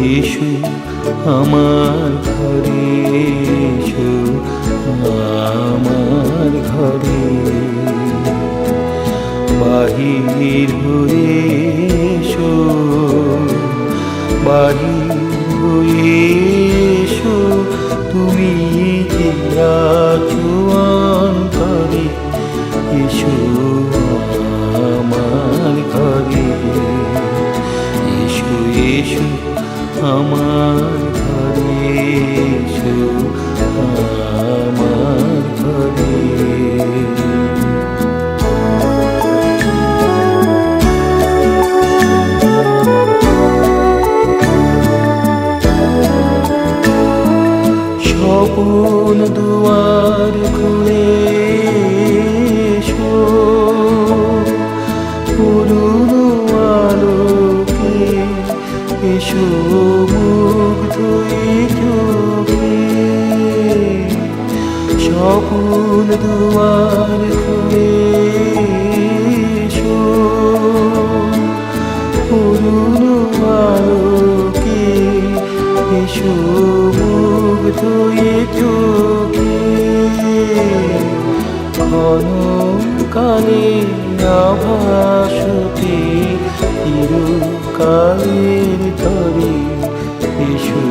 এসো আমার ঘরে, এসো আমার ঘরে। বাহির হয়ে এসো, বাহির হয়ে এসো, তুমি যে আছো অন্তরে, এসো আমার ঘরে। এসো এসো আমার ঘরে, এসো আমার ঘরে। স্বপন দুয়ার খুলে এসো, পুরুন আলোকে এসো মুগ্ধ এ চোখে। স্বপন দুয়ার খুলে এসো, পুরুন আলোকে এসো মুগ্ধ এ চোখে। ক্ষণকালে আভাসতে চিরকালের তরে, এসো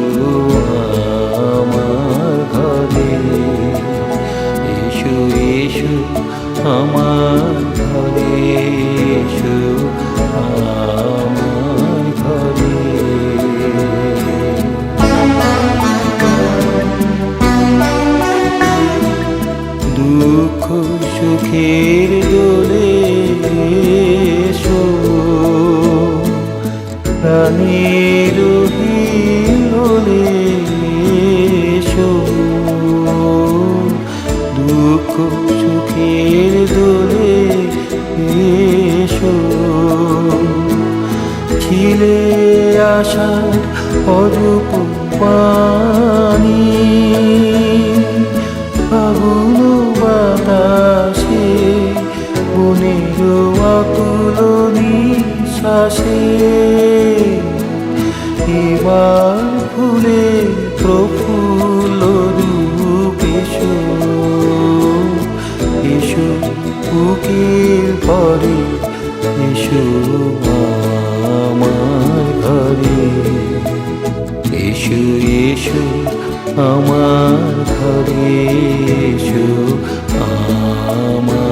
আমার ঘরে। এসো এসো আমার ঘরে, এসো আমার ঘরে। দুঃখ সুখের দোলে এসো, প্রাণের হিলোলে এসো। দুঃখ সুখের দোলে এসো, ছিলে আশার অরূপ পানি। ফাগুন বাতাসে বনের আকুল নিঃশ্বাসে, এবার ফুলে প্রফুল্ল রূপ এসো। এসো বুকের পরে, এসো আমার ঘরে। এসো এসো আমার ঘরে, এসো আমার